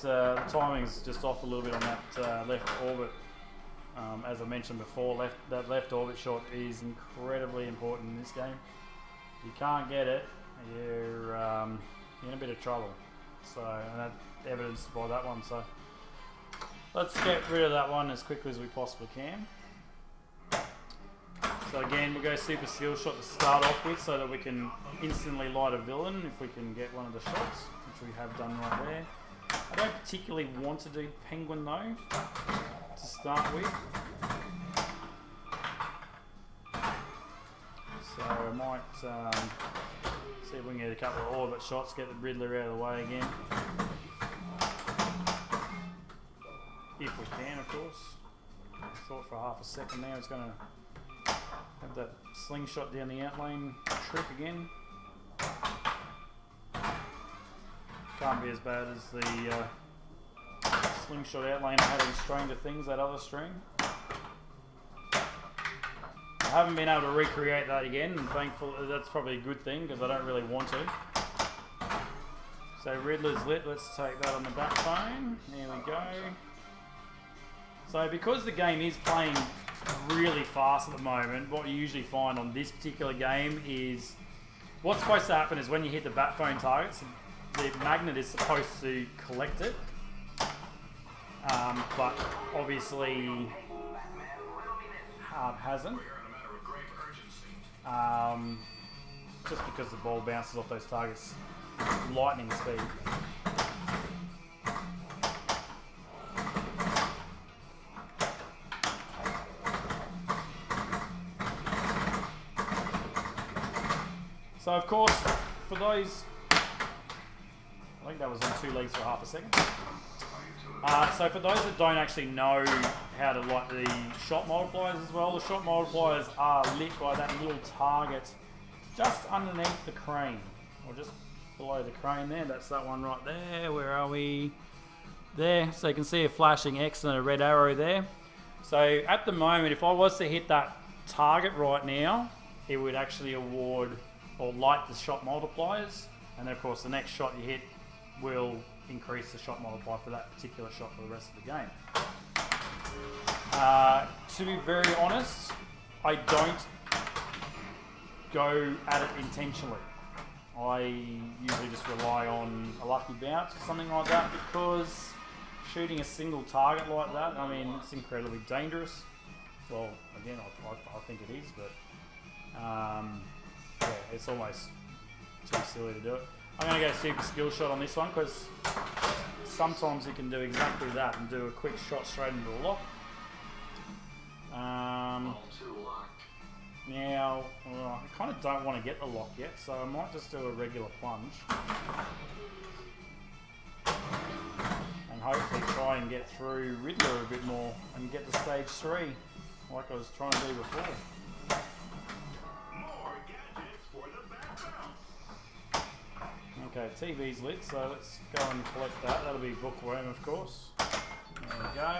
the timing's just off a little bit on that left orbit. As I mentioned before, that left orbit shot is incredibly important in this game. If you can't get it, you're in a bit of trouble. So, and that's evidenced by that one. So, let's get rid of that one as quickly as we possibly can. So again, we'll go super skill shot to start off with so that we can instantly light a villain if we can get one of the shots, which we have done right there. I don't particularly want to do penguin though, to start with. So I might see if we can get a couple of orbit shots, get the Riddler out of the way again. If we can, of course. I thought for half a second there it's going to have that slingshot down the outlane trip again. Can't be as bad as the slingshot outlane I had in Stranger Things, that other stream. I haven't been able to recreate that again, and thankfully that's probably a good thing because I don't really want to. So Riddler's lit, let's take that on the back phone. There we go. So because the game is playing really fast at the moment, what you usually find on this particular game is what's supposed to happen is when you hit the bat phone targets, the magnet is supposed to collect it, but obviously hasn't, just because the ball bounces off those targets lightning speed. So of course, for those, I think that was on 2 legs for half a second. So for those that don't actually know how to light the shot multipliers as well, the shot multipliers are lit by that little target just underneath the crane, or just below the crane there. That's that one right there. Where are we? There. So you can see a flashing X and a red arrow there. So at the moment, if I was to hit that target right now, it would actually award or light the shot multipliers, and then of course the next shot you hit will increase the shot multiplier for that particular shot for the rest of the game. To be very honest, I don't go at it intentionally. I usually just rely on a lucky bounce or something like that, because shooting a single target like that, I mean, it's incredibly dangerous. Well, again, I think it is, but yeah, it's almost too silly to do it. I'm going to go super skill shot on this one because sometimes you can do exactly that and do a quick shot straight into the lock. Now, I kind of don't want to get the lock yet, so I might just do a regular plunge. And hopefully try and get through Riddler a bit more and get to stage 3 like I was trying to do before. Okay, TV's lit, so let's go and collect that. That'll be bookworm, of course. There we go.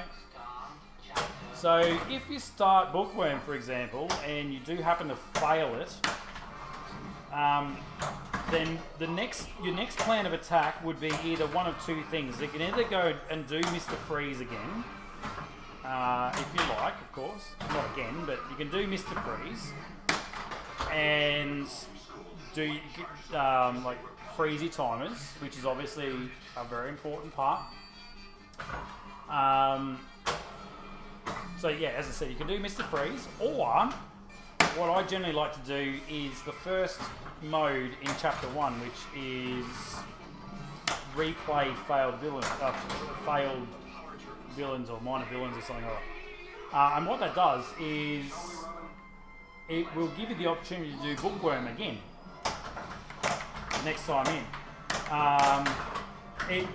So if you start bookworm, for example, and you do happen to fail it, then your next plan of attack would be either one of 2 things. You can either go and do Mr. Freeze again, if you like, of course. Not again, but you can do Mr. Freeze and do like freezy timers, which is obviously a very important part. So yeah, as I said, you can do Mr. Freeze, or what I generally like to do is the first mode in Chapter 1, which is replay failed villains or minor villains or something like that. And what that does is it will give you the opportunity to do bookworm again next time in. It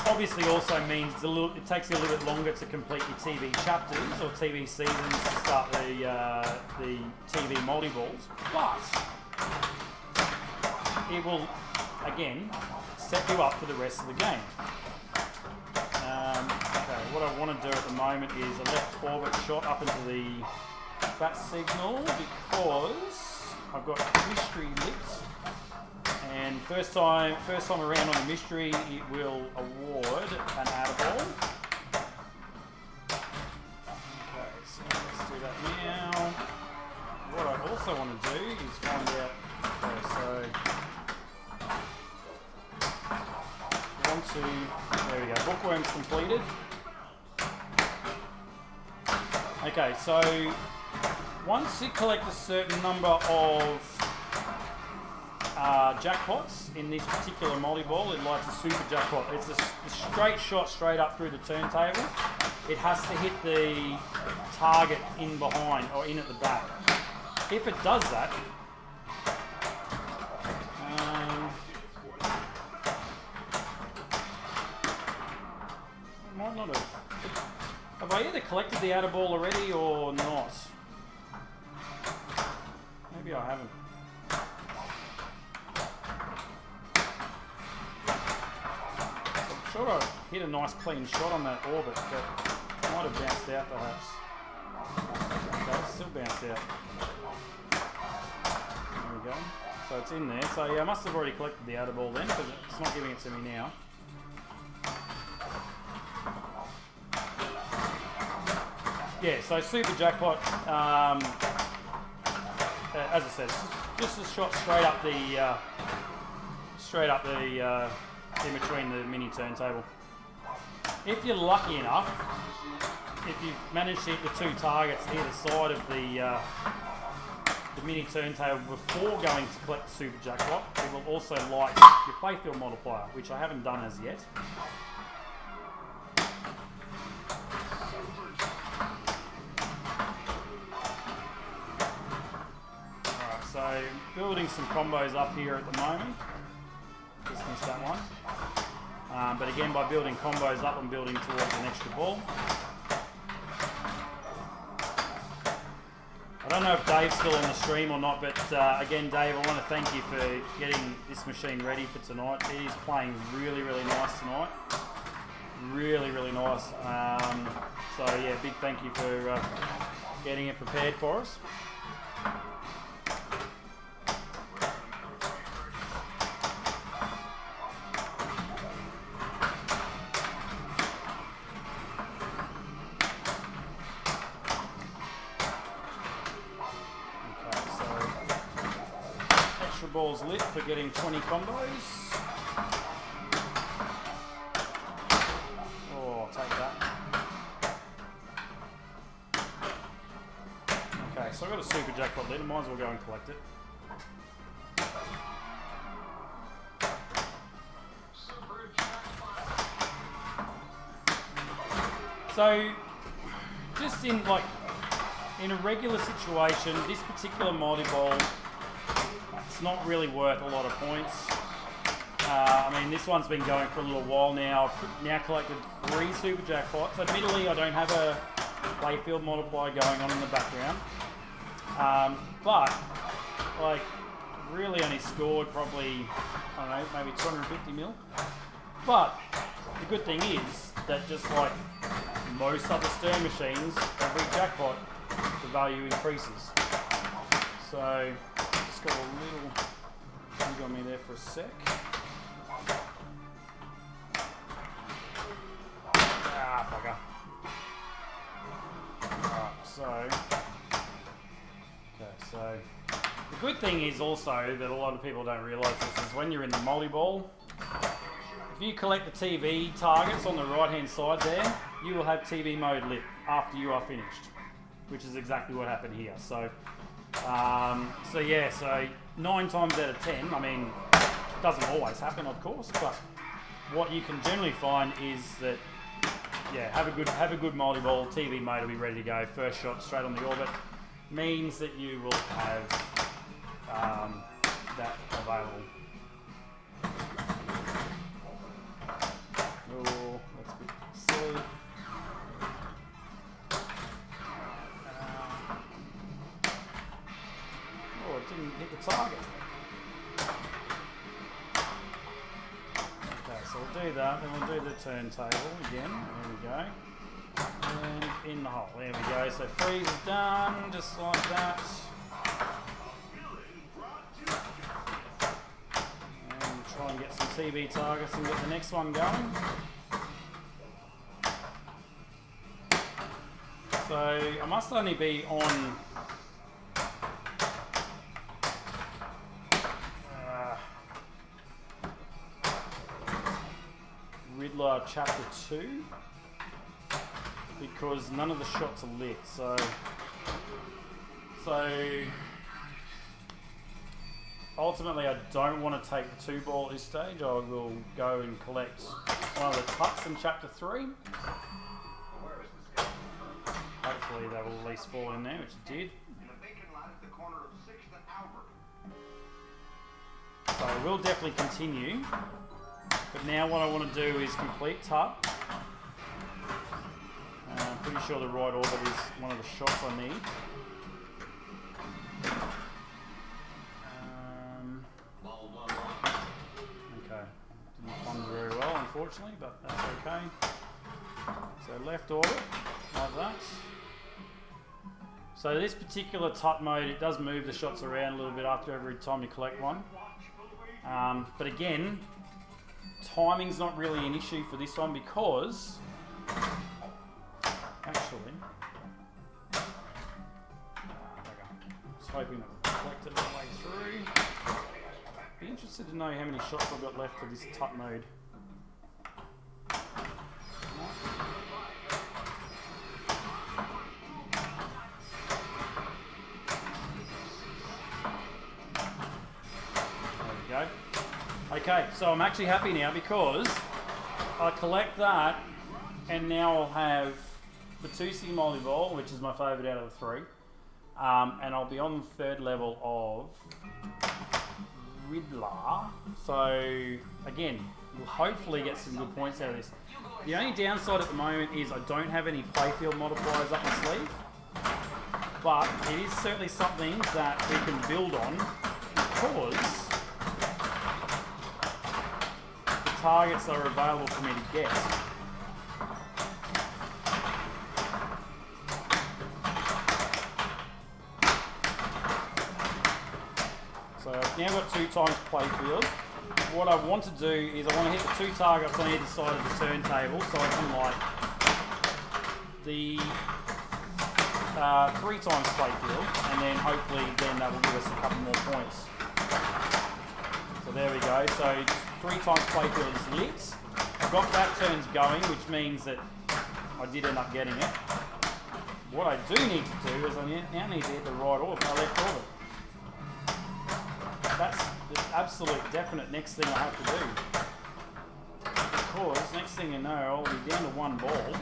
obviously also means it takes you a little bit longer to complete your TV chapters or TV seasons to start the TV multi-balls, but it will again set you up for the rest of the game. Okay, what I want to do at the moment is a left orbit shot up into the bat signal because I've got mystery lit. And first time around on the mystery, it will award onto, there we go, bookworms completed. Okay, so once you collect a certain number of jackpots in this particular multi-ball, it lights a super jackpot. It's a straight shot straight up through the turntable. It has to hit the target in behind or in at the back. If it does that, I might not have. Have I either collected the outer ball already or not? Maybe I haven't. I'm sure I hit a nice clean shot on that orbit, but it might have bounced out perhaps. Okay, it's still bounced out. There we go. So it's in there. So yeah, I must have already collected the outer ball then, because it's not giving it to me now. Yeah, so super jackpot. As I said, just a shot straight up the in between the mini turntable. If you're lucky enough, if you manage to hit the two targets either side of the mini turntable before going to collect the super jackpot, it will also light your playfield multiplier, which I haven't done as yet. Alright, so building some combos up here at the moment. Just missed that one. But again, by building combos up, I'm building towards an extra ball. I don't know if Dave's still on the stream or not, but again, Dave, I want to thank you for getting this machine ready for tonight. It is playing really, really nice tonight. Really, really nice. So yeah, big thank you for getting it prepared for us. Balls lit for getting 20 combos. Oh, I'll take that. Okay, so I've got a super jackpot lit. I might as well go and collect it. So, just in a regular situation, this particular multi-ball, it's not really worth a lot of points. I mean, this one's been going for a little while now. I've now collected 3 super jackpots. Admittedly, I don't have a playfield multiplier going on in the background. But, really only scored probably, I don't know, maybe 250 mil. But, the good thing is that just like most other Stern machines, every jackpot, the value increases. So, just got a little thing on me there for a sec. Ah, bugger. Alright, so the good thing is also that a lot of people don't realise this is when you're in the multi-ball, if you collect the TV targets on the right hand side there, you will have TV mode lit after you are finished, which is exactly what happened here. So yeah, so 9 times out of 10, I mean, it doesn't always happen, of course, but what you can generally find is that, yeah, have a good multi-ball, TV mode will be ready to go, first shot straight on the orbit, means that you will have that available. Oh, that's a bit silly. Oh, it didn't hit the target. Okay, so we'll do that, then we'll do the turntable again. There we go. And in the hole. There we go. So freeze is done, just like that. And try and get some TV targets and get the next one going. So I must only be on Riddler Chapter 2 because none of the shots are lit. So ultimately, I don't want to take the 2-ball at this stage. I will go and collect one of the tucks in Chapter 3. Hopefully that will at least fall in there, which it did. So I will definitely continue. But now what I want to do is complete tuck. I'm pretty sure the right orbit is one of the shots I need. Okay, didn't fund very well unfortunately, but that's okay. So left orbit, like that. So this particular tut mode, it does move the shots around a little bit after every time you collect one. But again, timing's not really an issue for this one because actually, I was hoping that would collect it all the way through. Be interested to know how many shots I've got left for this tut mode. There we go. Okay, so I'm actually happy now because I collect that and now I'll have the 2C multi-ball, which is my favourite out of the 3. And I'll be on the 3rd level of Riddler. So again, we'll hopefully get some good points out of this. The only downside at the moment is I don't have any playfield multipliers up my sleeve. But it is certainly something that we can build on because the targets are available for me to get. So I've now got 2 times playfield. What I want to do is I want to hit the 2 targets on either side of the turntable so I can like the 3 times playfield and then hopefully then that will give us a couple more points. So there we go. So 3 times playfield is lit. I've got that turns going, which means that I did end up getting it. What I do need to do is I now need to hit the right orbit, my left orbit. That's the absolute definite next thing I have to do. Because next thing you know, I'll be down to 1 ball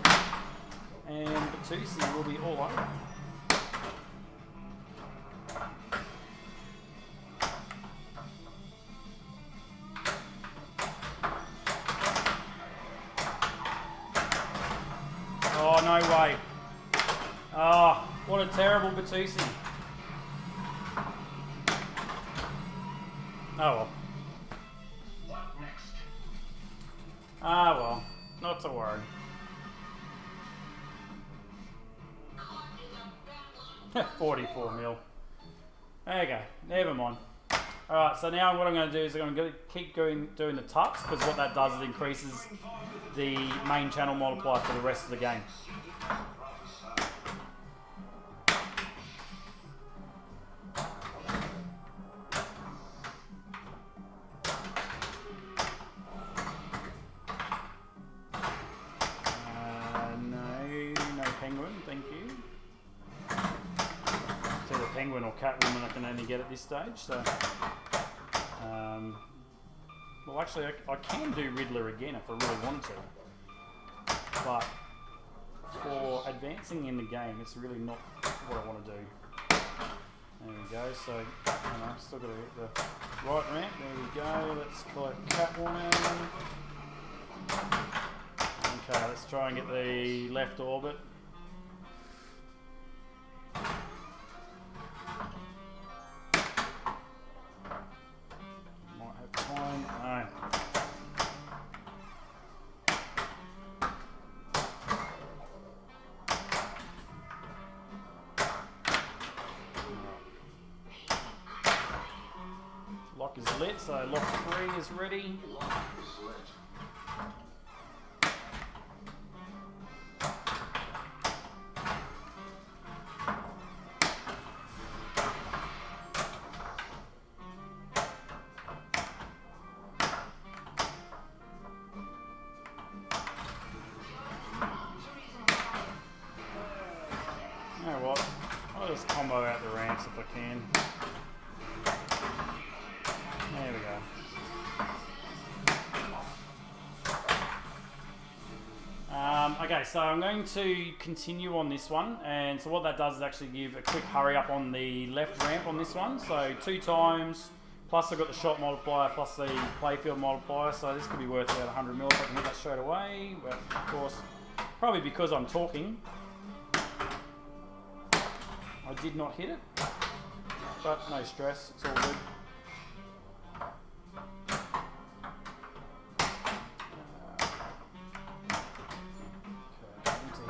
and the 2C will be all over. Oh, no way. Oh, what a terrible Batusi. Oh well. Ah well, not to worry. 44 mil. There you go, never mind. Alright, so now what I'm going to do is I'm going to keep doing the tucks because what that does is increases the main channel multiplier for the rest of the game. Penguin or Catwoman I can only get at this stage, so well actually I can do Riddler again if I really wanted to, but for advancing in the game it's really not what I want to do. There we go, so I've still got to hit the right ramp, there we go, let's collect Catwoman. Okay, let's try and get the left orbit. Lock is lit, so lock 3 is ready. can. There we go. Okay, so I'm going to continue on this one, and so what that does is actually give a quick hurry up on the left ramp on this one. So 2 times, plus I've got the shot multiplier, plus the playfield multiplier, so this could be worth about 100 mil if I can hit that straight away. But of course, probably because I'm talking, I did not hit it, but no stress, it's all good.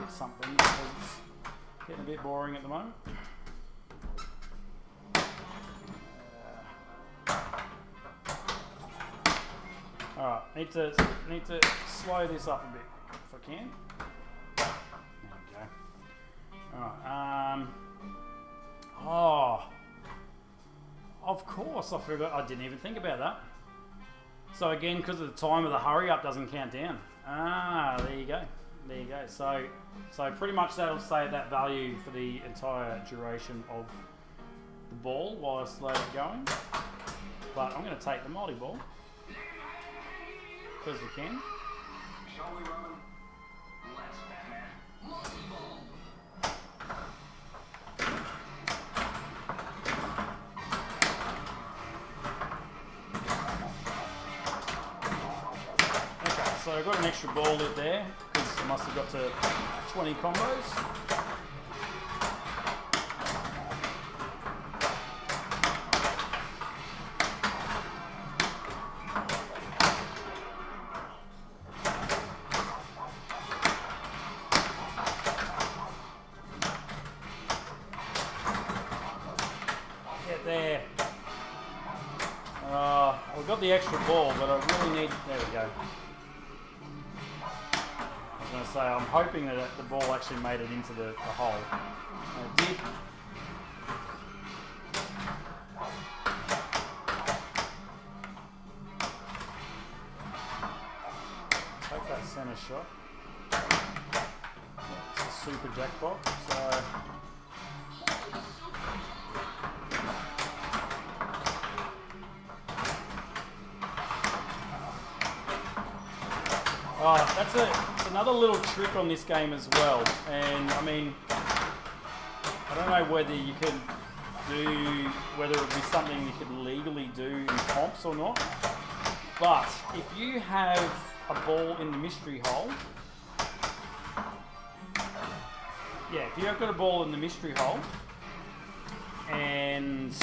Something because it's getting a bit boring at the moment. Alright, need to slow this up a bit if I can. There we go. Alright, oh, of course I forgot, I didn't even think about that. So again, because of the time of the hurry up doesn't count down. There you go. There you go. So pretty much that'll save that value for the entire duration of the ball while I slow it going. But I'm going to take the multi-ball because we can. Shall we, Roman? Let's, Batman. Multi-ball. Okay, so I've got an extra ball lid there. I must have got to 20 combos. Get there. I've got the extra ball, but I really need... There we go. I was going to say, I'm hoping that the ball actually made it into the hole. And it did. Take that center shot. It's a super jackpot. So that's another little trick on this game as well, and I mean, I don't know whether you could do, whether it would be something you could legally do in comps or not, but if you have a ball in the mystery hole, yeah, if you've got a ball in the mystery hole, and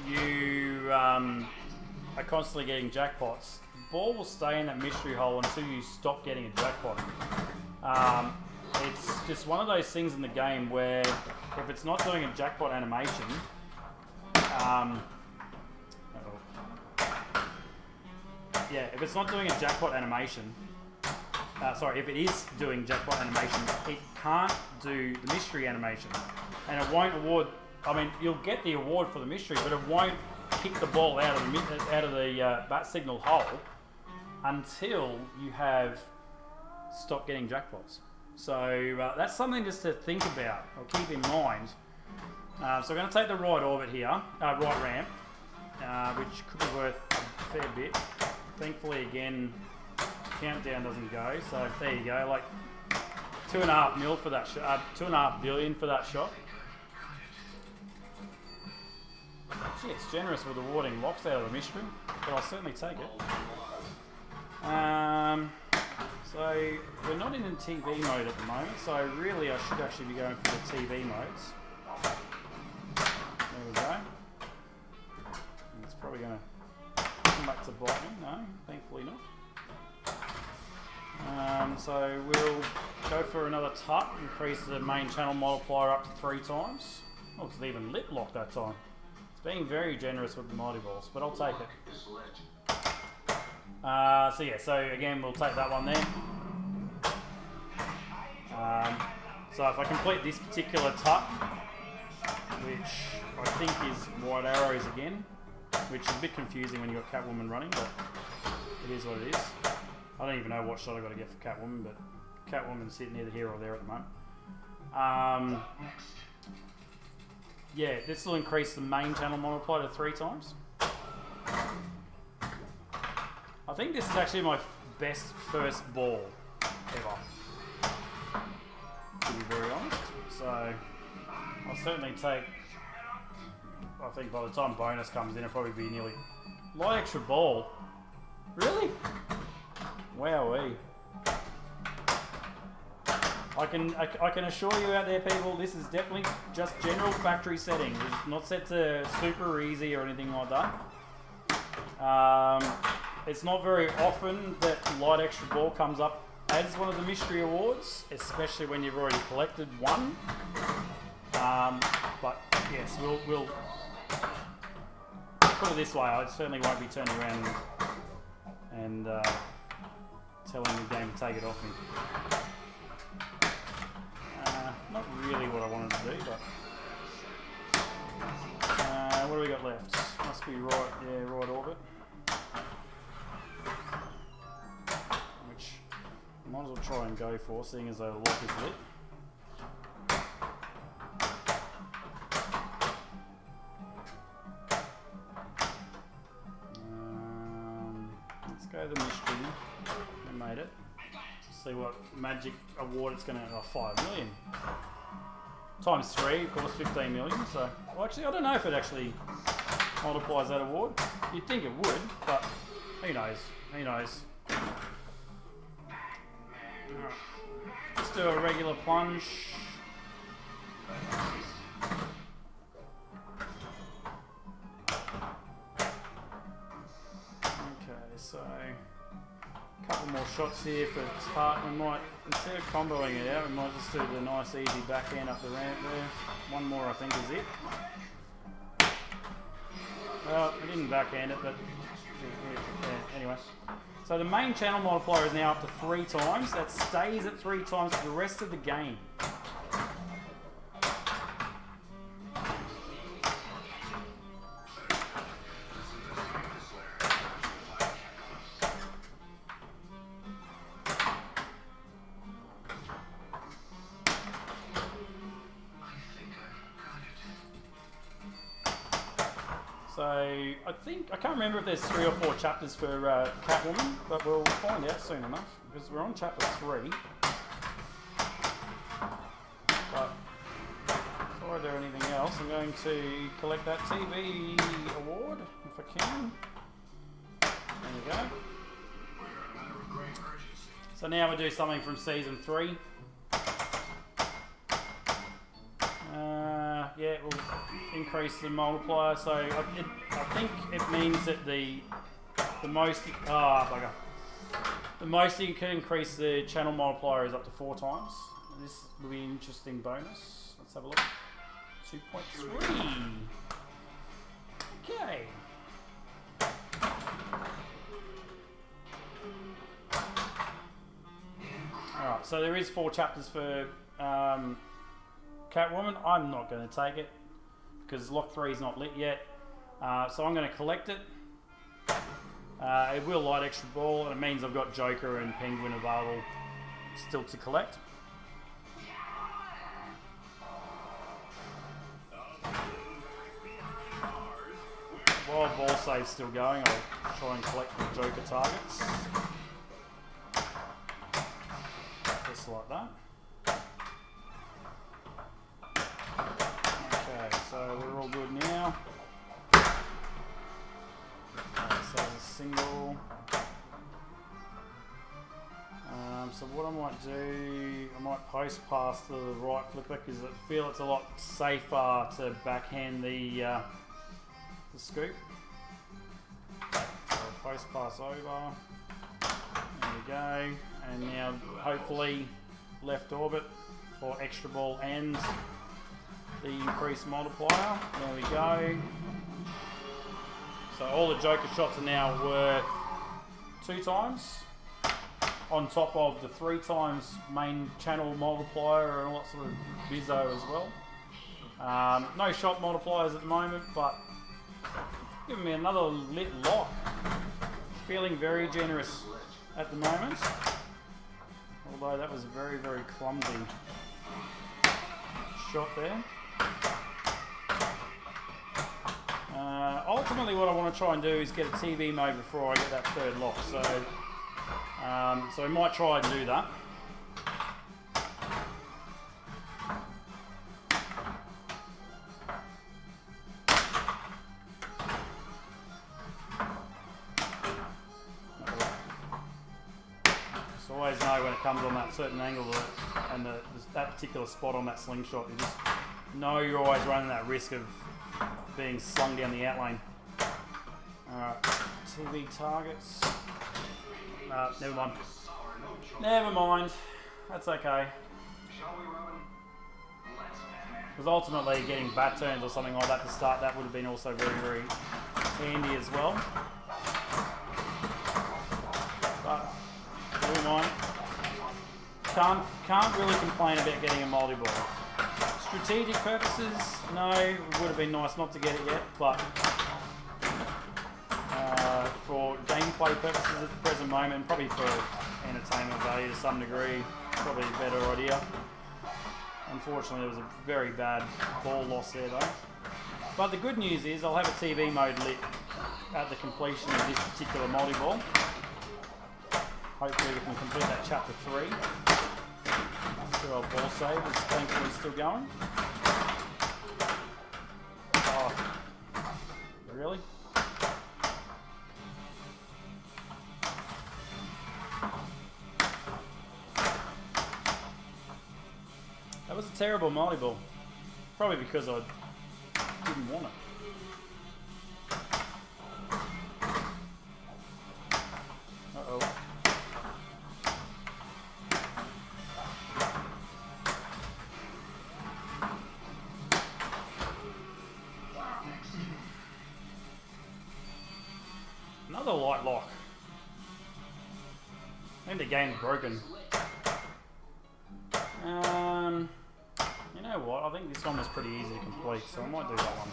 you are constantly getting jackpots, ball will stay in that mystery hole until you stop getting a jackpot. It's just one of those things in the game where if it's not doing a jackpot animation, if it's not doing a jackpot animation, if it is doing jackpot animation, it can't do the mystery animation, and it won't award. I mean, you'll get the award for the mystery, but it won't kick the ball out of the bat signal hole until you have stopped getting jackpots. So that's something just to think about or keep in mind. So I'm going to take the right orbit here, right ramp, which could be worth a fair bit. Thankfully, again, countdown doesn't go. So there you go, like 2.5 mil for that shot, 2.5 billion for that shot. Gee, it's generous with awarding locks out of the mystery, but I'll certainly take it. So we're not in TV mode at the moment, so really I should actually be going for the TV modes. There we go. And it's probably going to come back to bite me. No, thankfully not. So we'll go for another tut, increase the main channel multiplier up to 3 times. Oh, it's even lip lock that time. Being very generous with the multi-balls, but I'll take it. So again, we'll take that one there. So if I complete this particular tut, which I think is white arrows again, which is a bit confusing when you've got Catwoman running, but it is what it is. I don't even know what shot I've got to get for Catwoman, but Catwoman's sitting either here or there at the moment. yeah, this will increase the main channel multiplier to 3 times. I think this is actually my best first ball ever, to be very honest. So I'll certainly take, I think by the time bonus comes in, it'll probably be nearly light extra ball. Really? Wowee. I can assure you out there, people, this is definitely just general factory settings. It's not set to super easy or anything like that. It's not very often that light extra ball comes up as one of the mystery awards, especially when you've already collected one. But yes, we'll put it this way. I certainly won't be turning around and telling the game to take it off me. Not really what I wanted to do, but what do we got left? Must be right, yeah, right orbit. Which I might as well try and go for, seeing as though the lock is lit. Let's go the mystery. I made it. See what magic award it's going to... Oh, 5 million. Times 3, of course, 15 million. So, well, actually, I don't know if it actually multiplies that award. You'd think it would, but who knows? Who knows? Alright. Let's do a regular plunge. Okay, so... couple more shots here for Tart. We might, instead of comboing it out, we might just do the nice easy backhand up the ramp there. One more I think is it. Well, we didn't backhand it, but yeah, anyway. So the main channel multiplier is now up to 3 times. That stays at 3 times for the rest of the game. So I think, I can't remember if there's 3 or 4 chapters for Catwoman, but we'll find out soon enough, because we're on chapter 3. But before I do anything else, I'm going to collect that TV award, if I can. There we go. So now we'll do something from season 3. Yeah, it will increase the multiplier. So I think it means that the most the most you can increase the channel multiplier is up to 4 times. This will be an interesting bonus. Let's have a look. 2.3. Okay. All right. So there is 4 chapters for. Catwoman. I'm not going to take it because Lock 3 is not lit yet, so I'm going to collect it. It will light extra ball, and it means I've got Joker and Penguin available still to collect. While ball save's still going, I'll try and collect the Joker targets. Just like that. So we're all good now. So there's a single. So what I might do, I might post pass to the right flipper because I feel it's a lot safer to backhand the scoop. So post pass over. There we go. And now hopefully left orbit for extra ball and the increased multiplier. There we go. So all the Joker shots are now worth 2 times on top of the 3 times main channel multiplier and all that sort of bizzo as well. No shot multipliers at the moment, but giving me another lit lock. Feeling very generous at the moment. Although that was a very, very clumsy shot there. ultimately what I want to try and do is get a TV mode before I get that third lock. So, so we might try and do that. Just always know when it comes on that certain angle and that particular spot on that slingshot, you just know you're always running that risk of being slung down the outlane. Alright, TV targets. Never mind. Never mind. That's okay. Because ultimately getting bat turns or something like that to start, that would have been also very, very handy as well. But never mind. Can't really complain about getting a multi-ball. Strategic purposes, no, it would have been nice not to get it yet, but for gameplay purposes at the present moment, probably for entertainment value to some degree, probably a better idea. Unfortunately, there was a very bad ball loss there though. But the good news is I'll have a TV mode lit at the completion of this particular multi-ball. Hopefully we can complete that chapter 3. Sure, our ball save is thankfully still going. Oh, really? That was a terrible multi-ball. Probably because I didn't want it. Uh-oh. Another light lock. I think the game's broken. You know what? I think this one was pretty easy to complete, so I might do that one.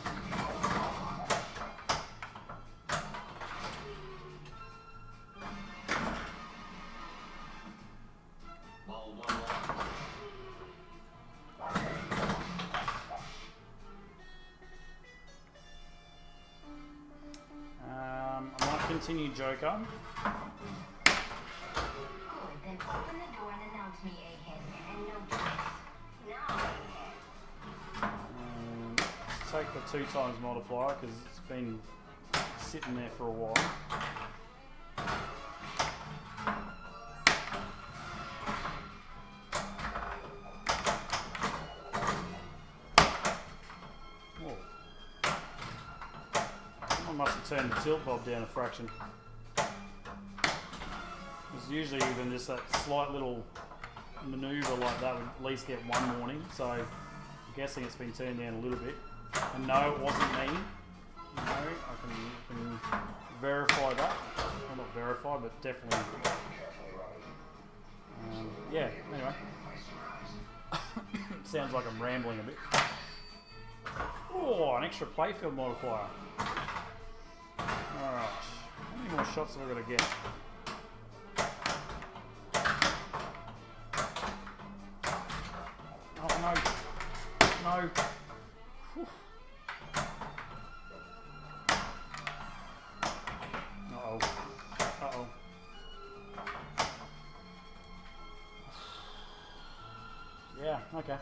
I might continue Joker. Then open the door and announce me, egghead, and no tricks. Now, Take the 2 times multiplier because it's been sitting there for a while. Whoa. Someone must have turned the tilt bob down a fraction. There's usually even just that slight little manoeuvre like that would at least get one warning, so I'm guessing it's been turned down a little bit. And no, it wasn't me. No, I can verify that. Well, not verify, but definitely. Yeah, anyway. Sounds like I'm rambling a bit. Oh, an extra playfield multiplier. Alright. How many more shots have I got to get? Oh, no. No. Whew. Uh-oh. Uh-oh. Yeah, okay.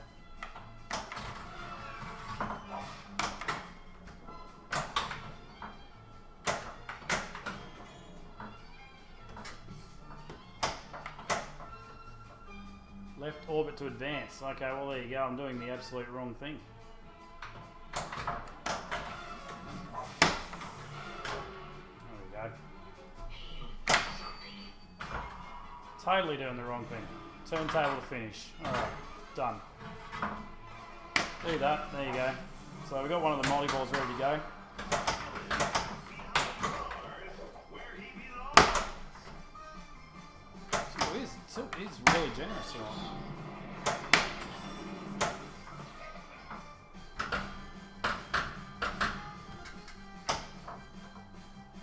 Left orbit to advance. Okay, well there you go. I'm doing the absolute wrong thing. There we go. Totally doing the wrong thing. Turntable to finish. Alright, done. Do that. There you go. So we've got one of the multi-balls ready to go. Tilt is really generous here.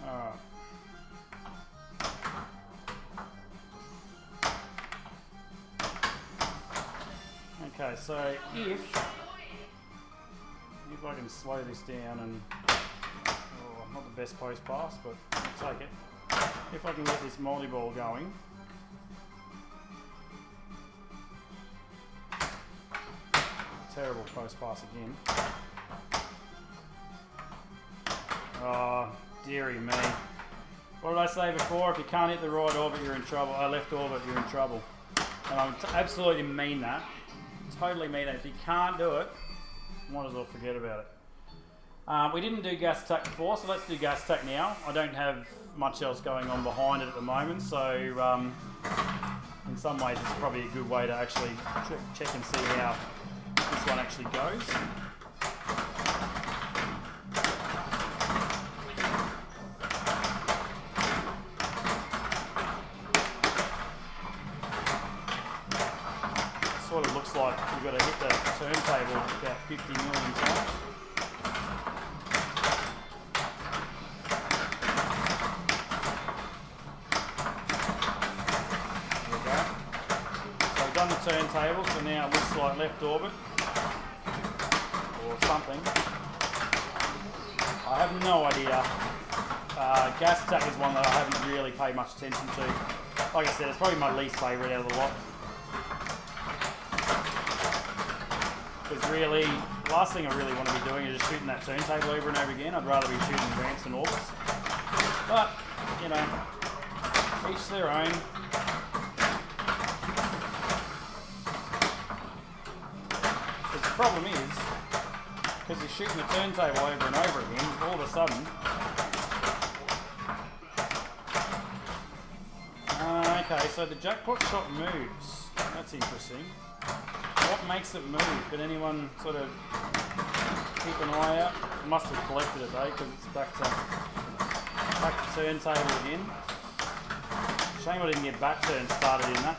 Alright. Okay, so if I can slow this down and the best post pass, but I'll take it. If I can get this multi-ball going. Terrible post pass again. Oh, dearie me. What did I say before? If you can't hit the right orbit, you're in trouble. Left orbit, you're in trouble. And I absolutely mean that. Totally mean that. If you can't do it, might as well forget about it. We didn't do gas attack before, so let's do gas attack now. I don't have much else going on behind it at the moment, so in some ways it's probably a good way to actually check and see how this one actually goes. Sort of looks like you've got to hit the turntable about 50 million times. There we go. So we've done the turntable, so now it looks like left orbit or something. I have no idea. Gas attack is one that I haven't really paid much attention to. Like I said, it's probably my least favourite out of the lot. Because really, the last thing I really want to be doing is just shooting that turntable over and over again. I'd rather be shooting ramps and orbits. But, you know, each their own. Because the problem is, because you're shooting the turntable over and over again, all of a sudden... okay, so the jackpot shot moves. That's interesting. What makes it move? Can anyone sort of keep an eye out? I must have collected it though, because it's back to turntable again. Shame I didn't get back turn started in that.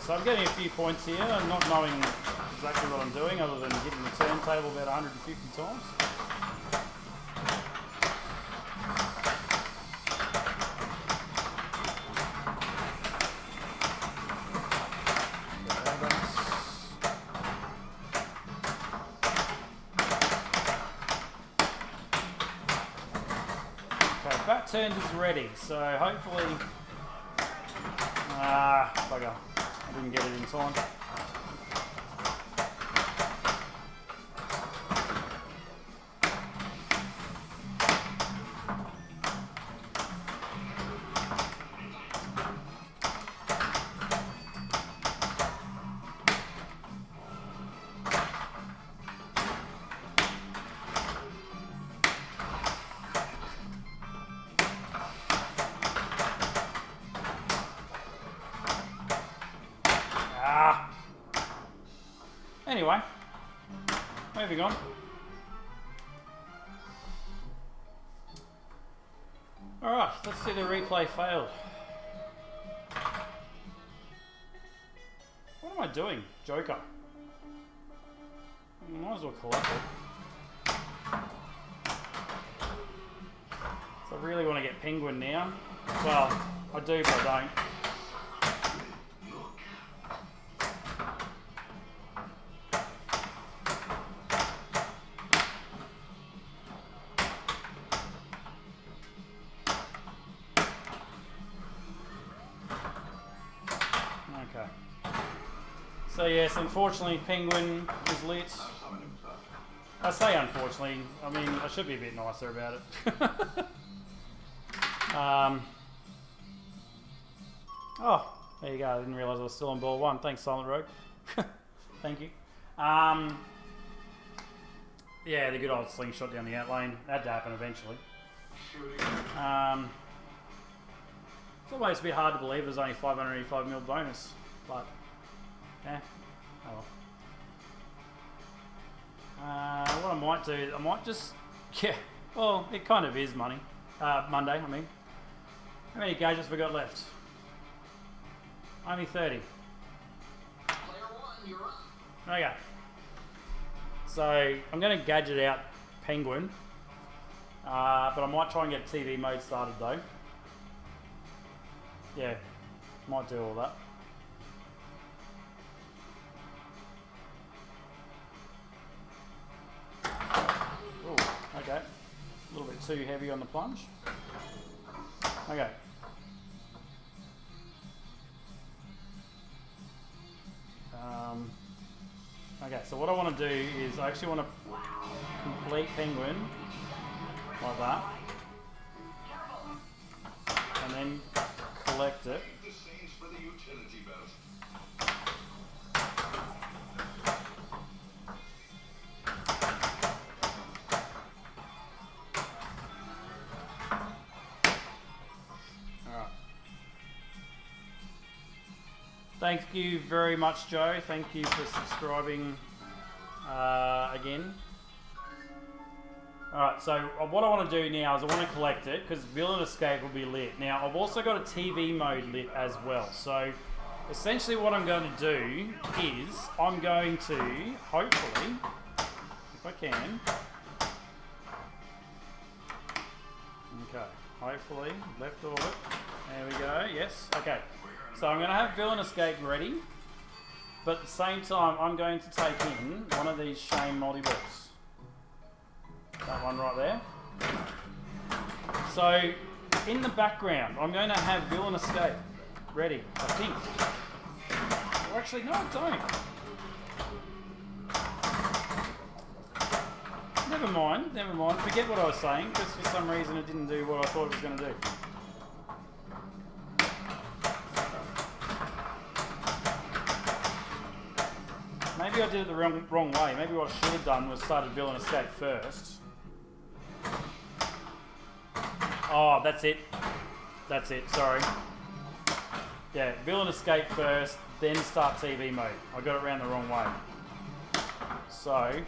So I'm getting a few points here, not knowing exactly what I'm doing other than hitting the turntable about 150 times. Okay, bat turns is ready, so hopefully... bugger. I didn't get it in time. Anyway, moving on. Alright, let's see the replay failed. What am I doing? Joker. Might as well collect it. So I really want to get Penguin now. Well, I do, but I don't. So yes, unfortunately Penguin is lit. I say unfortunately, I mean I should be a bit nicer about it. Oh, there you go, I didn't realise I was still on ball one. Thanks Silent Road. Thank you. Yeah, the good old slingshot down the out lane. That had to happen eventually. It's always a bit hard to believe there's only 585 mil bonus, but yeah, oh well. What I might do, I might just, yeah, well, it kind of is money. Monday, I mean. How many gauges have we got left? Only 30. Player one. you're up. Okay. So I'm going to gadget out Penguin, but I might try and get TV mode started though. Yeah, might do all that. Ooh, okay. A little bit too heavy on the plunge. Okay. Okay, so what I want to do is I actually want to complete Penguin like that, and then collect it. The Saints for the utility belt. Alright. Thank you very much, Joe. Thank you for subscribing again. Alright, so what I want to do now is I want to collect it because Villain Escape will be lit. Now, I've also got a TV mode lit as well. So, essentially what I'm going to do is I'm going to, hopefully, if I can, okay, hopefully, left orbit, there we go, yes, okay. So I'm going to have Villain Escape ready, but at the same time I'm going to take in one of these Shame multi-balls. That one right there. So, in the background, I'm going to have Villain Escape ready, I think. Or actually, no, I don't. Never mind, never mind. Forget what I was saying, because for some reason it didn't do what I thought it was going to do. Maybe I did it the wrong way. Maybe what I should have done was started Villain Escape first. Oh, that's it. That's it, sorry. Yeah, Villain Escape first, then start TV mode. I got it around the wrong way. So,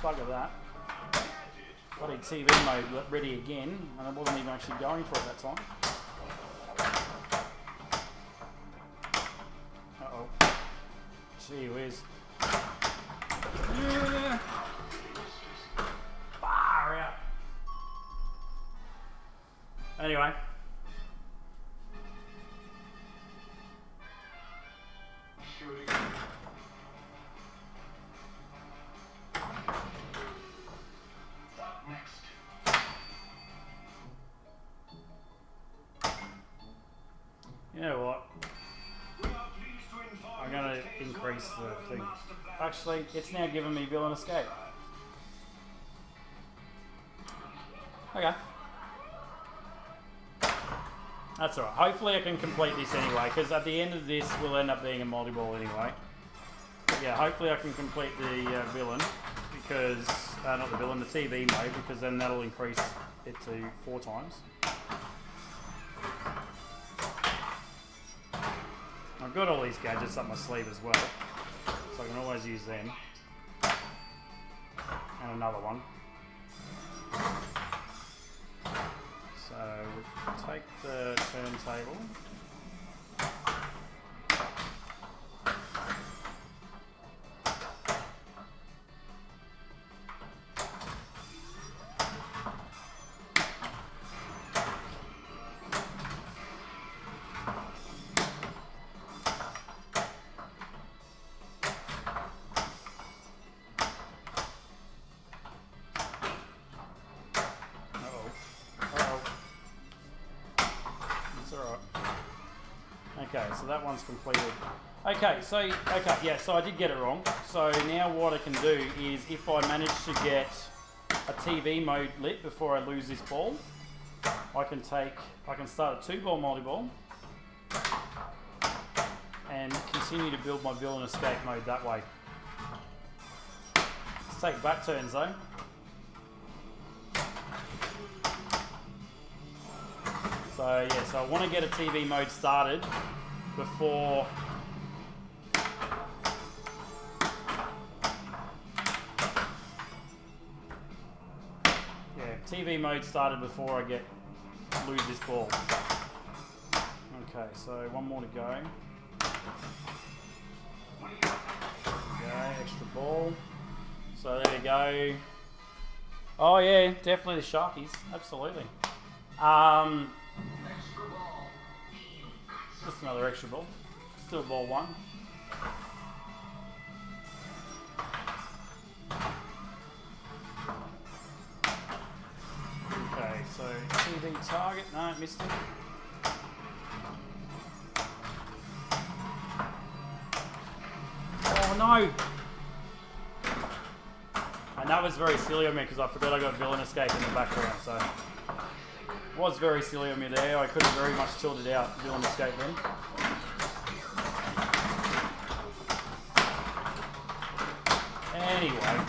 bugger that. Bloody TV mode ready again, and I wasn't even actually going for it that time. Uh-oh. Gee whiz. Yeah. Far out. Anyway. Shooting. Up next. You know what? We are pleased to inform I'm going you to that increase Case the thing. Master Plan Actually, it's now giving me Villain Escape. Okay. That's alright. Hopefully I can complete this anyway, because at the end of this will end up being a multi-ball anyway. But yeah, hopefully I can complete the villain, because, not the villain, the TV mode, because then that'll increase it to 4 times. I've got all these gadgets up my sleeve as well, so I can always use them. And another one. So we'll take the turntable. Okay, so that one's completed. Okay, so so I did get it wrong. So now what I can do is, if I manage to get a TV mode lit before I lose this ball, I can start a 2-ball multi-ball and continue to build my Villain Escape mode that way. Let's take back turns though. So yeah, so I want to get a TV mode started before TV mode started before I lose this ball. Okay, so one more to go. Okay, extra ball. So there you go. Oh yeah, definitely the Sharkies. Absolutely. Just another extra ball. Still ball one. Okay, so TV target. No, missed it. Oh no! And that was very silly of me because I forgot I got villain escape in the background, so it was very silly of me there. I could have very much tilted out villain escape then. Anyway.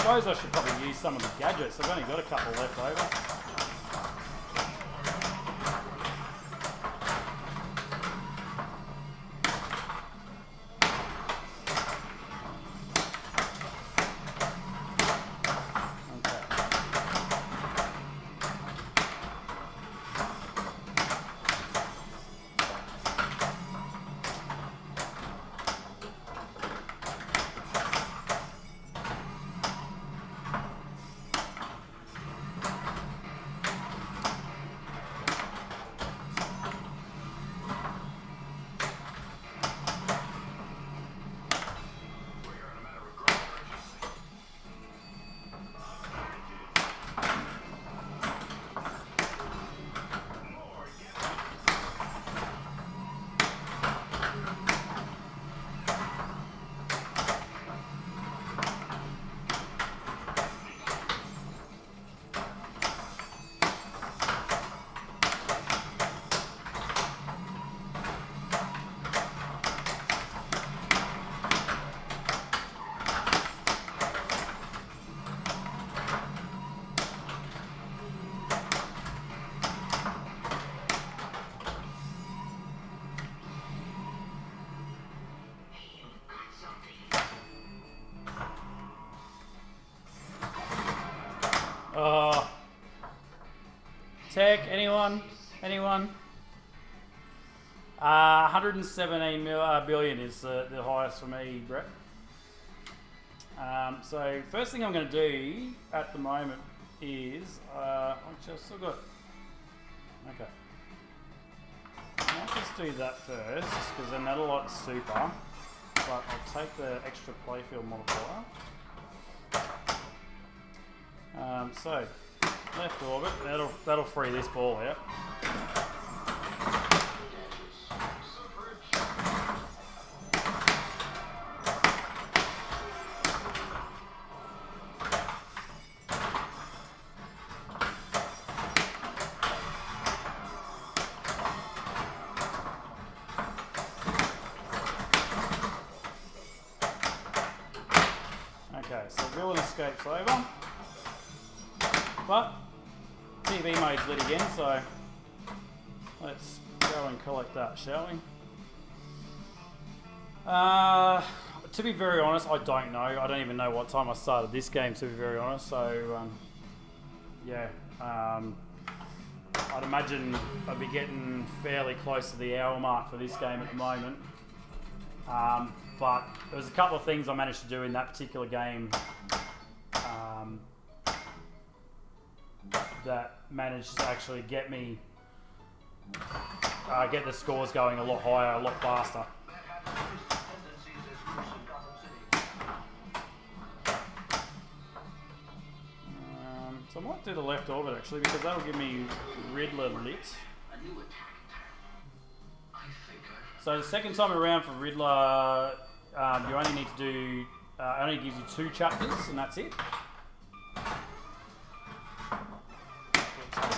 I suppose I should probably use some of the gadgets. I've only got a couple left over. Tech, anyone? Anyone? 117 billion is the highest for me, Brett. So first thing I'm going to do at the moment is, actually I've still got, okay. I'll just do that first, because then that'll like super. But I'll take the extra playfield multiplier. So left orbit, that'll free this ball out. Okay, so villain escapes over. But TV mode's lit again, so let's go and collect that, shall we? To be very honest, I don't know. I don't even know what time I started this game, to be very honest. So, yeah. I'd imagine I'd be getting fairly close to the hour mark for this game at the moment. But there was a couple of things I managed to do in that particular game that managed to actually get me get the scores going a lot higher, a lot faster. So I might do the left orbit actually, because that'll give me Riddler lit. So the second time around for Riddler, you only need to do, it only gives you 2 chapters and that's it.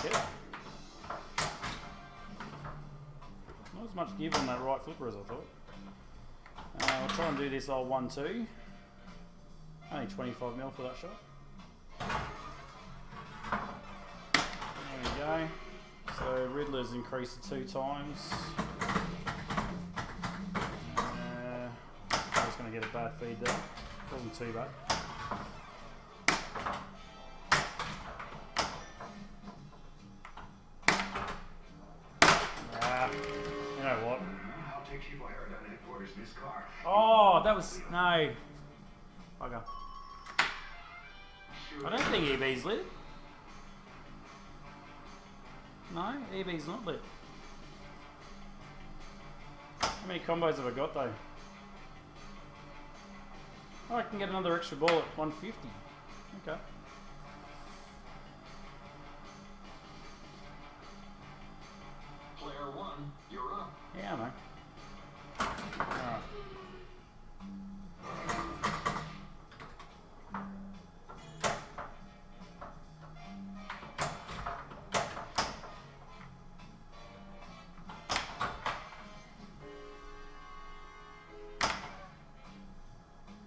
Take it. Not as much give on that right flipper as I thought. We'll try and do this old 1-2. Only 25mm for that shot. There we go. So Riddler's increased to 2 times. I'm just going to get a bad feed there. Wasn't too bad. You know what? I'll take Chief O'Hara down to headquarters in his car. Oh, that was no. Bugger. I don't think EB's lit. No, EB's not lit. How many combos have I got though? Oh, I can get another extra ball at 150. Okay. Player 1, you're up. Yeah, I know. Alright.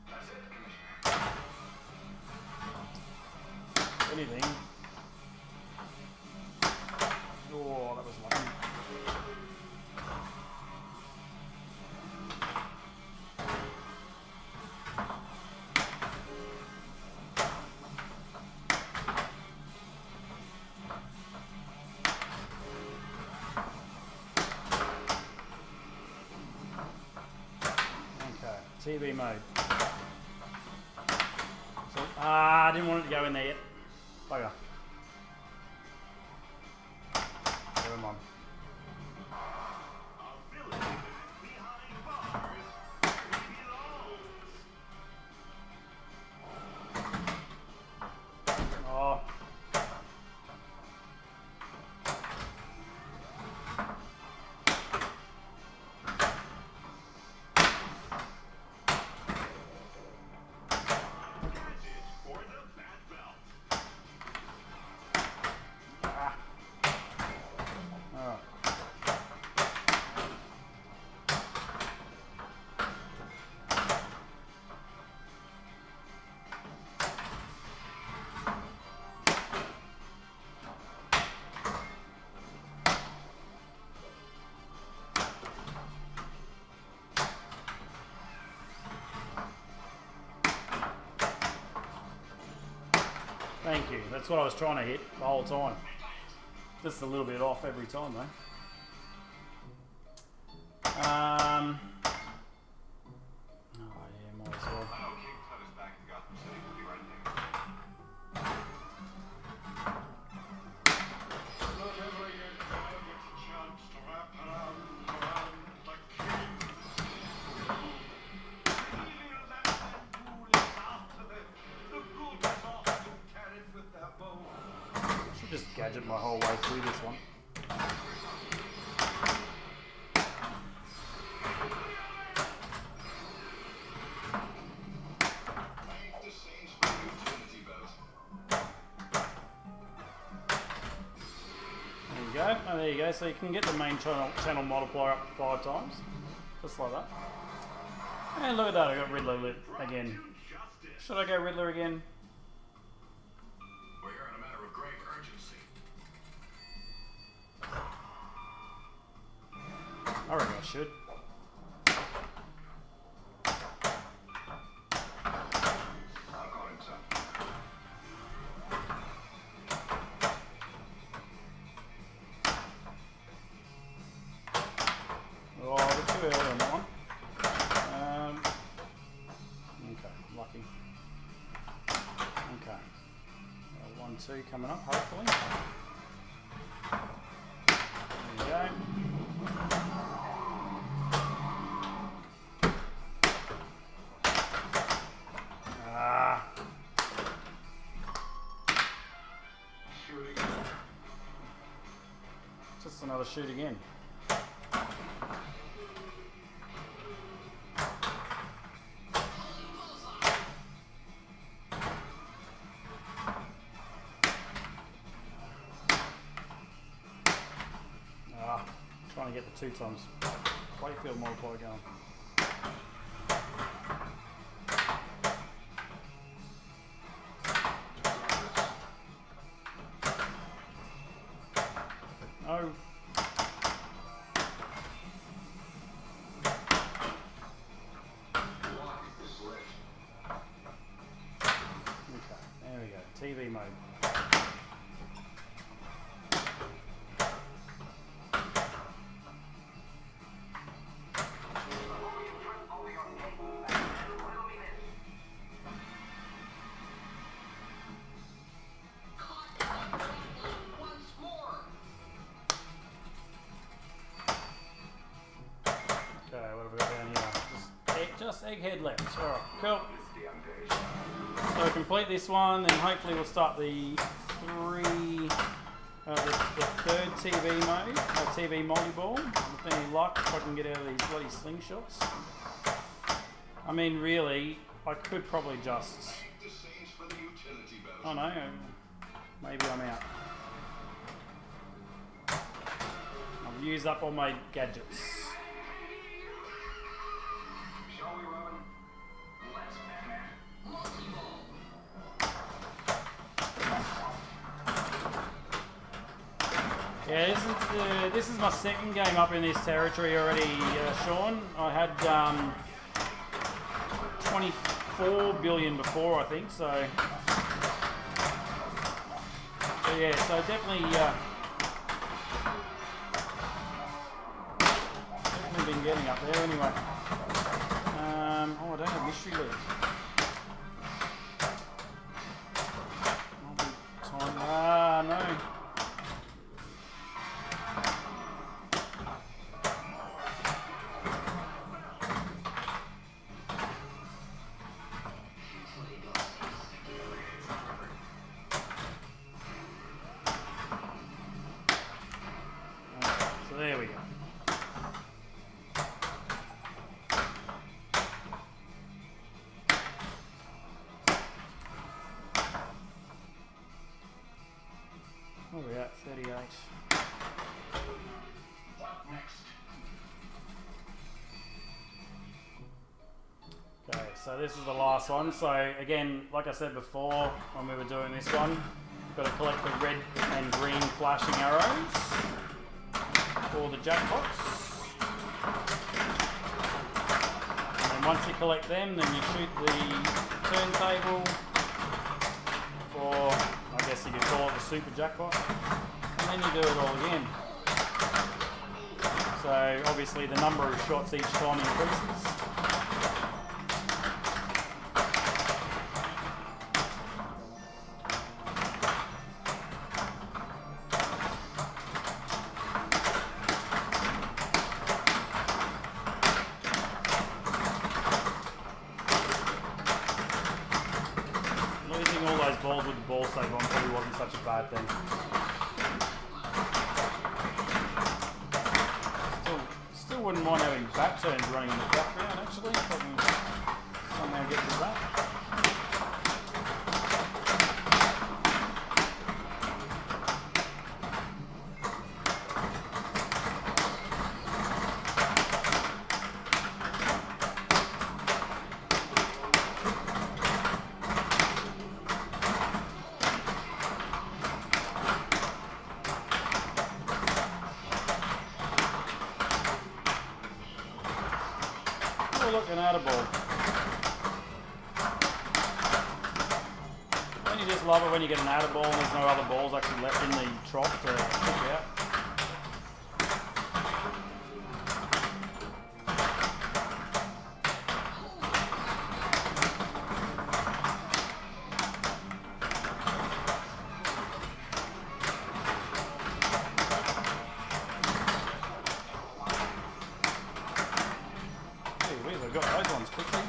That's it, Commissioner. Anything. Oh, that was lucky. Okay, TV mode. So, I didn't want it to go in there yet. Bugger. Never mind. Oh. Ah. Alright. Thank you. That's what I was trying to hit the whole time. Just a little bit off every time though. Oh yeah, might as well. King Tut is back in Gotham City. We'll be right there. Not every guy gets a chance to wrap around the king. Feel that fool is after them. The good is often carried with their bow. I should just gadget my whole way through this one. Thank the saints for the utility belt. There you go. Oh, there you go. So you can get the main channel multiplier up to 5 times. Just like that. And look at that, I got Riddler lit again. Should I go Riddler again? We're here in a matter of grave urgency. I reckon I should. I'll call him son. Oh, a bit too early on that one. Okay, lucky. Okay. 1-2 coming up, hopefully. There you go. Ah. Shooting. Just another shoot again. Trying to get the 2 times Playfield multiplier going. head left. Alright, cool. So complete this one, then hopefully we'll start the third TV mode, TV multi-ball. With any luck, if I can get out of these bloody slingshots. I mean, really, I could probably just... Oh no, maybe I'm out. I've used up all my gadgets. Yeah, this is my second game up in this territory already, Sean. I had 24 billion before, I think. So yeah, so definitely been getting up there anyway. Oh, I don't have mystery lead. No. So there we go. Where are we at? 38. Okay, so this is the last one. So again, like I said before, when we were doing this one, we've got to collect the red and green flashing arrows for the jackpots. And then once you collect them, then you shoot the turntable for, I guess you could call it the super jackpot, and then you do it all again. So obviously the number of shots each time increases. Losing all those balls with the ball save on probably wasn't such a bad thing. Still wouldn't mind having back turns running in the background actually, if I can somehow get to that. Oh look, an out of ball. Don't you just love it when you get an out of ball and there's no other balls actually left in the trough to kick out? We've got those ones quickly.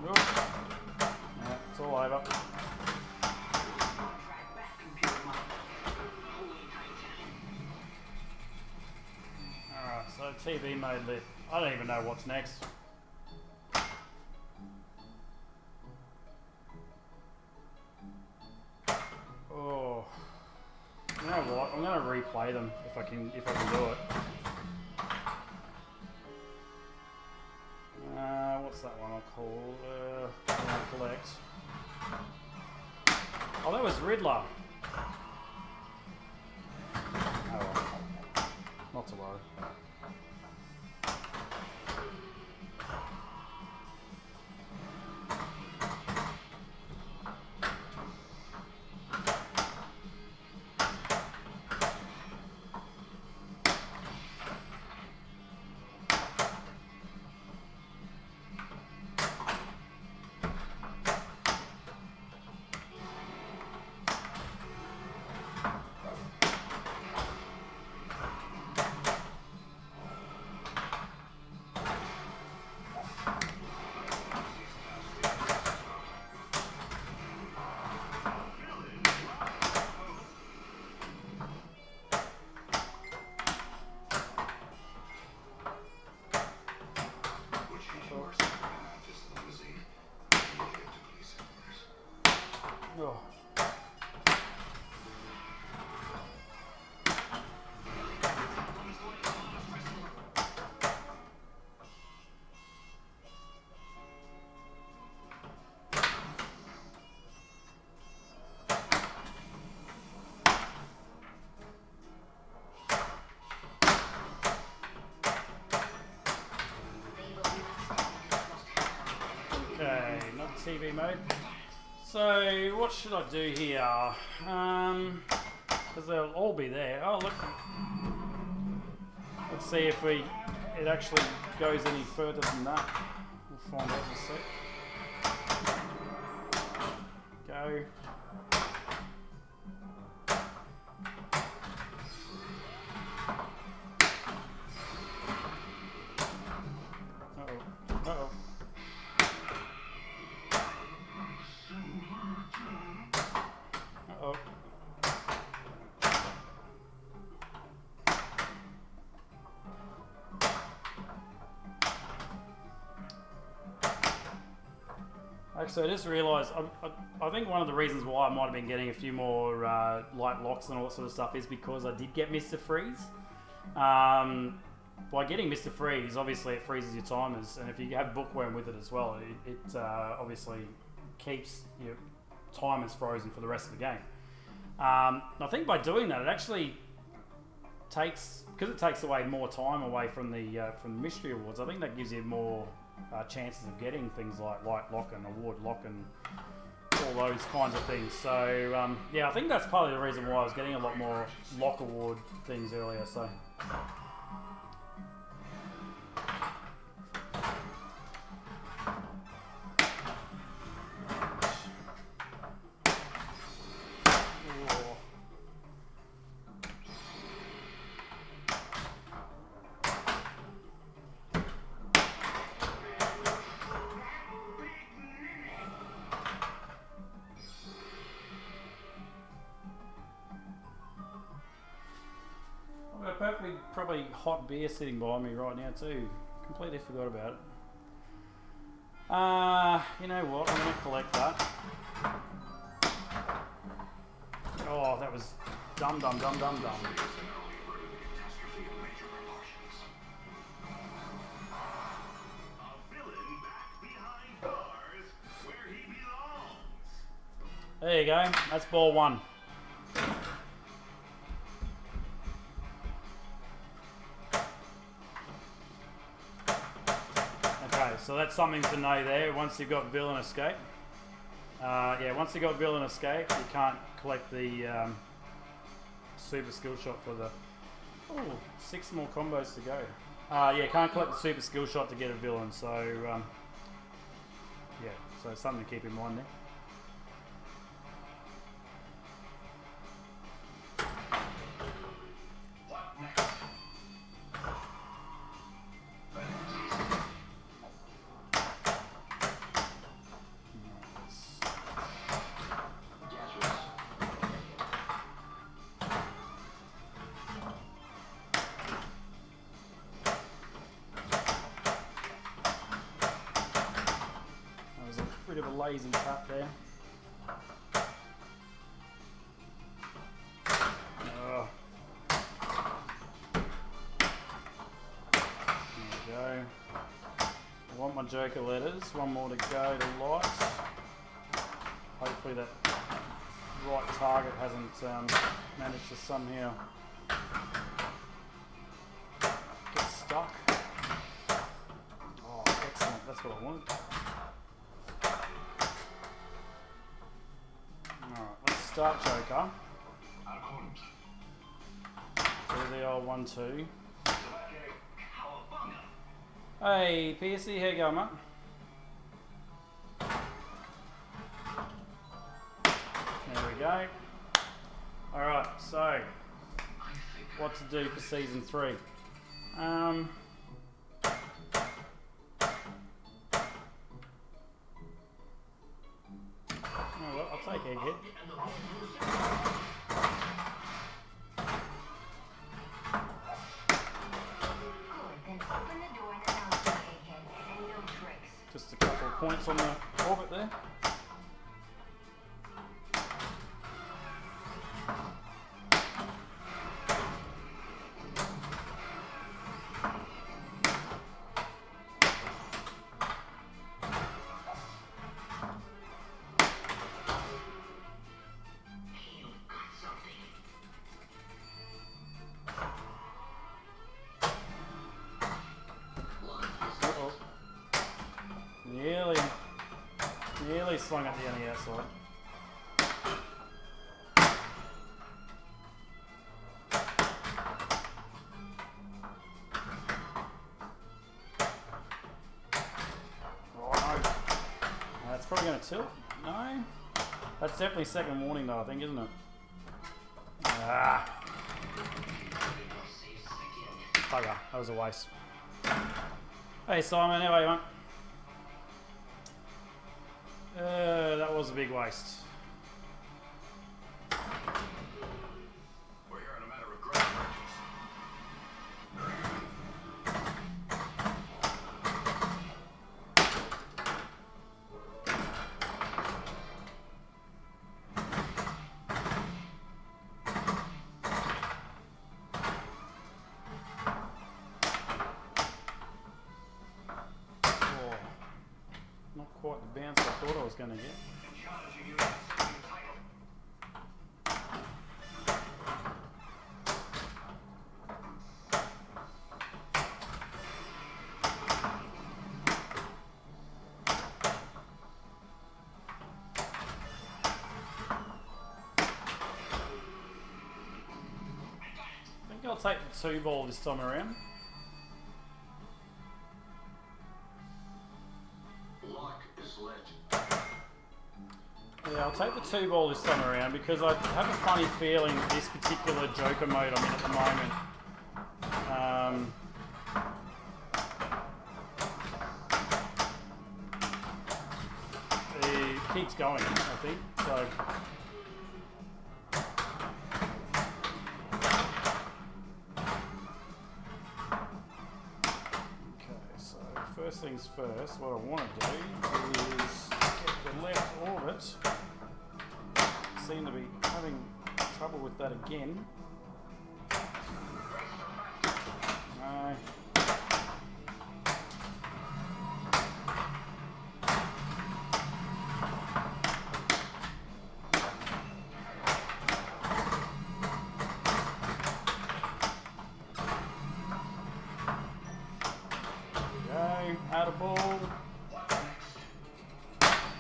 Yeah, it's all over. Alright, so TV mode lit. I don't even know what's next. Oh, you know what? I'm gonna replay them if I can do it. What's that one I'll call? I'll collect. Oh, that was Riddler. Oh well, not to worry. TV mode. So what should I do here? Because they'll all be there. Oh look. Let's see if it actually goes any further than that. We'll find out in a sec. Go. Uh-oh. Uh-oh. Uh-oh. Actually, I just realised, I think one of the reasons why I might have been getting a few more light locks and all that sort of stuff is because I did get Mr. Freeze. By getting Mr. Freeze, obviously it freezes your timers, and if you have Bookworm with it as well, it obviously keeps your timers frozen for the rest of the game. I think by doing that, it actually takes, because it takes away more time away from the mystery awards. I think that gives you more chances of getting things like light lock and award lock and all those kinds of things. So yeah, I think that's probably the reason why I was getting a lot more lock award things earlier. So. Probably hot beer sitting by me right now too. Completely forgot about it. You know what? I'm gonna collect that. Oh, that was dumb. A villain back behind bars where he belongs. There you go. That's ball one. So that's something to know there. Once you've got Villain Escape, yeah, once you've got Villain Escape, you can't collect the super skill shot for the. Oh, 6 more combos to go. Yeah, can't collect the super skill shot to get a villain. So yeah, so something to keep in mind there. Bit of a lazy tap there. Oh. There we go. I want my Joker letters. One more to go to lights. Hopefully that right target hasn't managed to somehow get stuck. Oh, excellent. That's what I wanted. Start Joker. Do the old 1-2. Hey, PSC, how you going, mate? There we go. Alright, so what to do for season 3? Well, I'll take Egghead. Just a couple of points on the orbit there. swung at the only outside. Oh no. That's probably going to tilt. No. That's definitely second warning though, I think, isn't it? Ah. Bugger, that was a waste. Hey Simon, how are you, mate? That was a big waste. We're here on a matter of great urgency. Oh, not quite the bounce I thought I was going to get. Challenging you to the title. I think I'll take the 2-ball this time around. Luck is legend. Yeah, I'll take the 2-ball this time around because I have a funny feeling that this particular Joker mode I'm in at the moment it keeps going, I think. So first things first, what I want to do is get the left orbit. Seem to be having trouble with that again. No. Out of ball.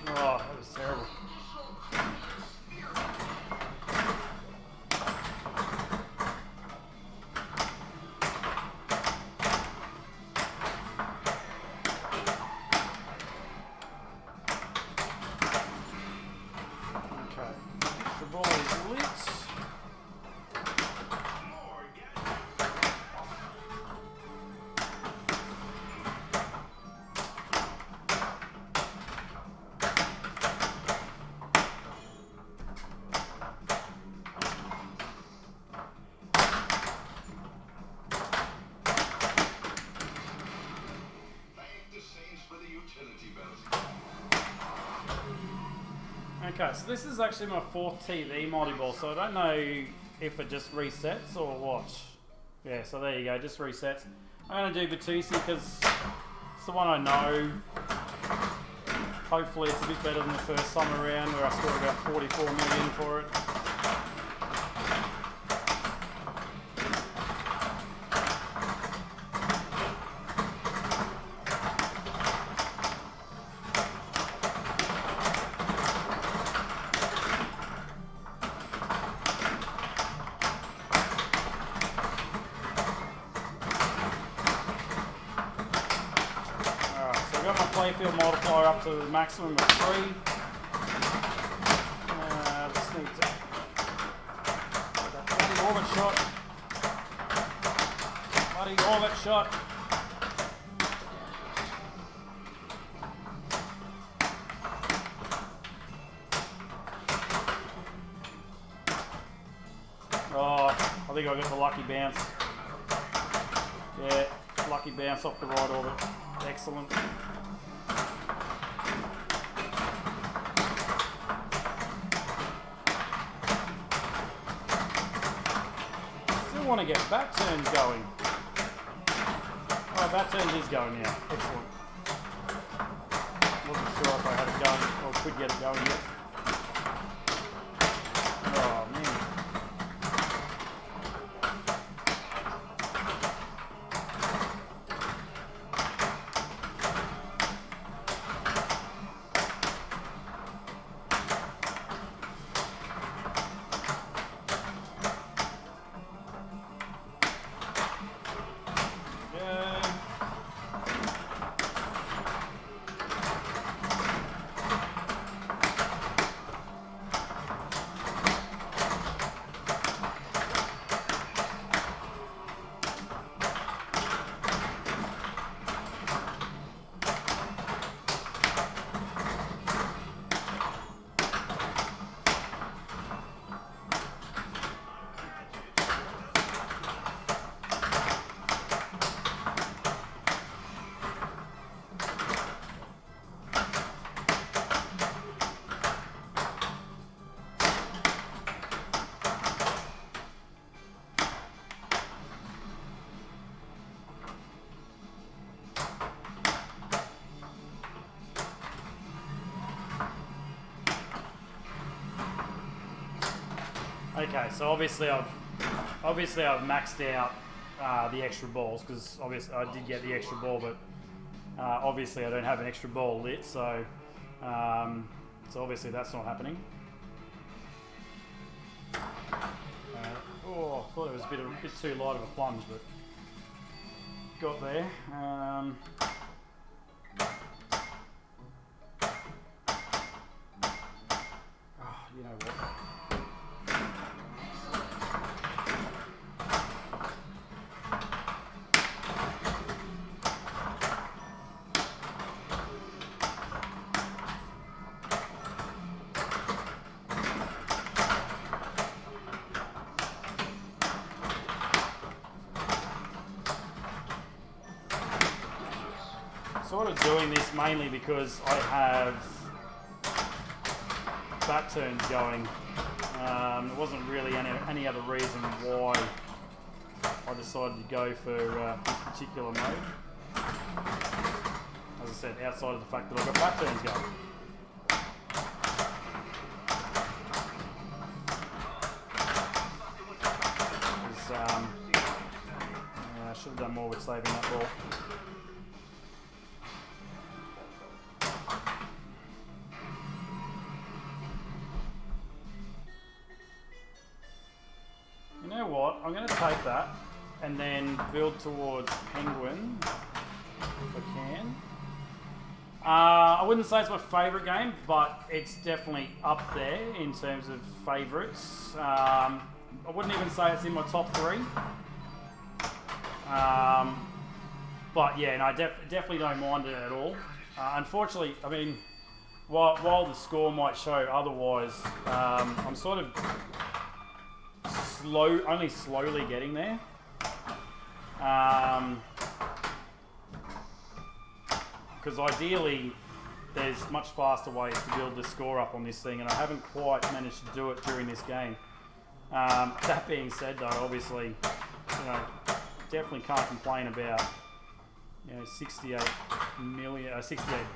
Oh, that was terrible. Okay, the ball is lit. Okay, so this is actually my 4th TV multi-ball, so I don't know if it just resets or what. Yeah, so there you go, just resets. I'm going to do Batusi because it's the one I know. Hopefully it's a bit better than the first time around where I scored about 44 million for it. Playfield multiplier up to the maximum of 3. Just need to bloody orbit shot. Bloody orbit shot. Oh, I think I got the lucky bounce. Yeah, lucky bounce off the right orbit. Excellent. Want to get back turns going. Oh, back turns is going now. Excellent. Wasn't sure if I had it going or could get it going yet. Oh man. Okay, so obviously I've maxed out the extra balls because obviously I did get the extra ball, but obviously I don't have an extra ball lit, so so obviously that's not happening. Oh, I thought it was a bit too light of a plunge, but got there. You know what? Sort of doing this mainly because I have back turns going. There wasn't really any other reason why I decided to go for this particular mode. As I said, outside of the fact that I've got back turns going. I should have done more with saving that ball. You know what? I'm going to take that and then build towards Penguin if I can. I wouldn't say it's my favourite game, but it's definitely up there in terms of favourites. I wouldn't even say it's in my top 3. But yeah, no, definitely don't mind it at all. Unfortunately, I mean, while the score might show otherwise, I'm sort of only slowly getting there. Because ideally, there's much faster ways to build the score up on this thing, and I haven't quite managed to do it during this game. That being said, though, obviously, you know, definitely can't complain about 68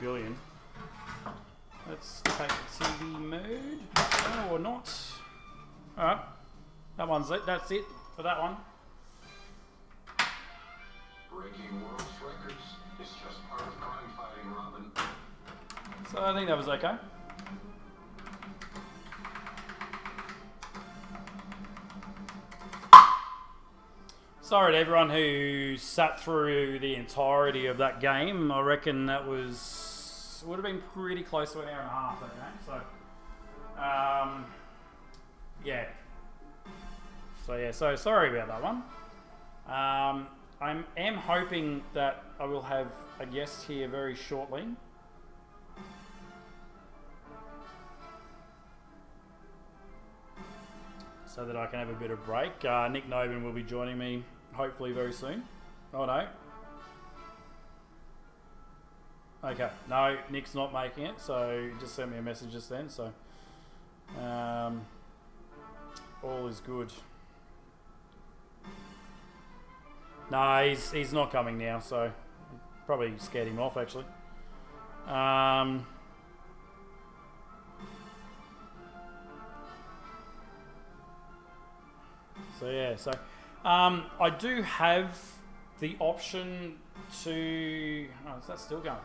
billion. Let's take the TV mode, or not. All right. That's it for that one. Breaking world records is just part of crime fighting, Robin. So I think that was okay. Sorry to everyone who sat through the entirety of that game. I reckon that would have been pretty close to an hour and a half, that game. So, yeah. So sorry about that one. I am hoping that I will have a guest here very shortly. So that I can have a bit of break. Nick Noban will be joining me hopefully very soon. Oh no. Okay, no, Nick's not making it, so he just sent me a message just then, so all is good. No, he's not coming now, so probably scared him off actually. So yeah, so I do have the option to. Oh, is that still going?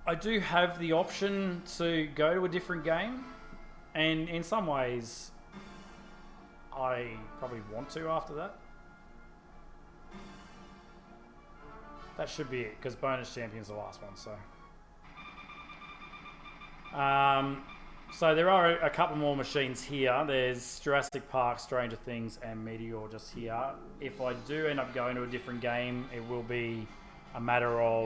I do have the option to go to a different game, and in some ways, I probably want to after that. That should be it, because bonus champion's the last one, so. So there are a couple more machines here. There's Jurassic Park, Stranger Things, and Meteor just here. If I do end up going to a different game, it will be a matter of